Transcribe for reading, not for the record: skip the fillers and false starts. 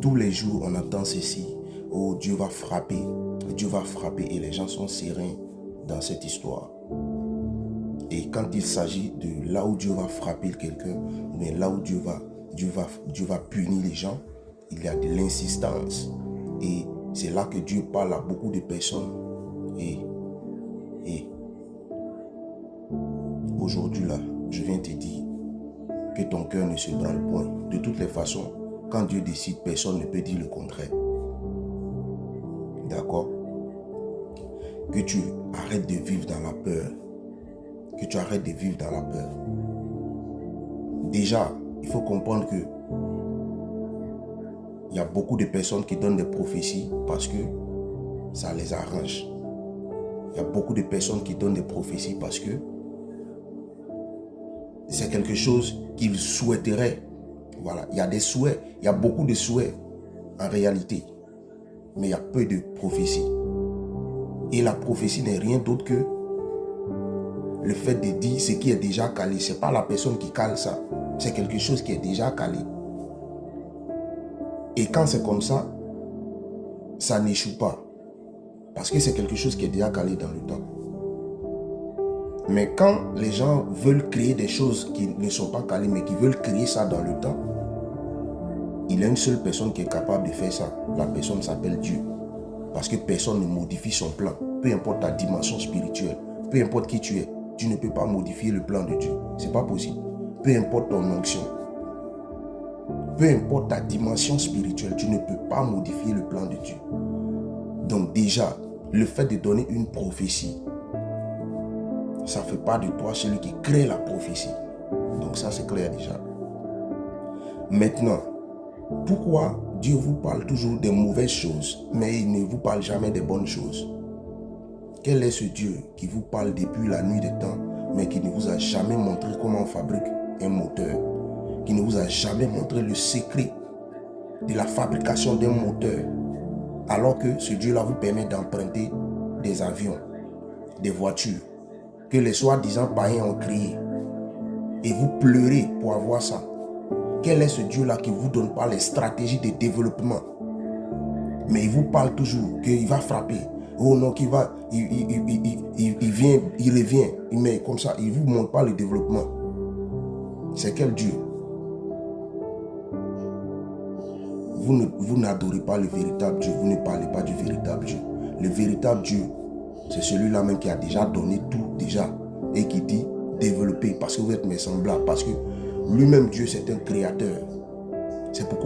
Tous les jours, on entend ceci. Oh, Dieu va frapper. Dieu va frapper. Et les gens sont sereins dans cette histoire. Et quand il s'agit de là où Dieu va frapper quelqu'un, mais là où Dieu va punir les gens, il y a de l'insistance. Et c'est là que Dieu parle à beaucoup de personnes. Et aujourd'hui là, je viens te dire que ton cœur ne se branle point. De toutes les façons, quand Dieu décide, personne ne peut dire le contraire. D'accord? Que tu arrêtes de vivre dans la peur. Que tu arrêtes de vivre dans la peur. Déjà, il faut comprendre que il y a beaucoup de personnes qui donnent des prophéties parce que ça les arrange. Il y a beaucoup de personnes qui donnent des prophéties parce que c'est quelque chose qu'ils souhaiteraient. Voilà, il y a des souhaits, il y a beaucoup de souhaits en réalité, mais il y a peu de prophéties. Et la prophétie n'est rien d'autre que le fait de dire ce qui est déjà calé. Ce n'est pas la personne qui cale ça, c'est quelque chose qui est déjà calé. Et quand c'est comme ça, ça n'échoue pas. Parce que c'est quelque chose qui est déjà calé dans le temps. Mais quand les gens veulent créer des choses qui ne sont pas calées, mais qui veulent créer ça dans le temps, il y a une seule personne qui est capable de faire ça. La personne s'appelle Dieu. Parce que personne ne modifie son plan. Peu importe ta dimension spirituelle, peu importe qui tu es, tu ne peux pas modifier le plan de Dieu. Ce n'est pas possible. Peu importe ton onction, peu importe ta dimension spirituelle, tu ne peux pas modifier le plan de Dieu. Donc déjà, le fait de donner une prophétie, ça ne fait pas de toi celui qui crée la prophétie. Donc ça, c'est clair déjà. Maintenant, pourquoi Dieu vous parle toujours des mauvaises choses, mais il ne vous parle jamais des bonnes choses? Quel est ce Dieu qui vous parle depuis la nuit des temps, mais qui ne vous a jamais montré comment on fabrique un moteur, qui ne vous a jamais montré le secret de la fabrication d'un moteur, alors que ce Dieu-là vous permet d'emprunter des avions, des voitures, que les soi-disant païens ont créé, et vous pleurez pour avoir ça? Quel est ce Dieu-là qui ne vous donne pas les stratégies de développement? Mais il vous parle toujours qu'il va frapper. Oh non, qu'il va, il vient, il revient, il met comme ça, il ne vous montre pas le développement. C'est quel Dieu? Vous n'adorez pas le véritable Dieu, vous ne parlez pas du véritable Dieu. Le véritable Dieu, c'est celui-là même qui a déjà donné tout déjà et qui dit développer parce que vous êtes mes semblables, parce que lui-même Dieu c'est un créateur. C'est pourquoi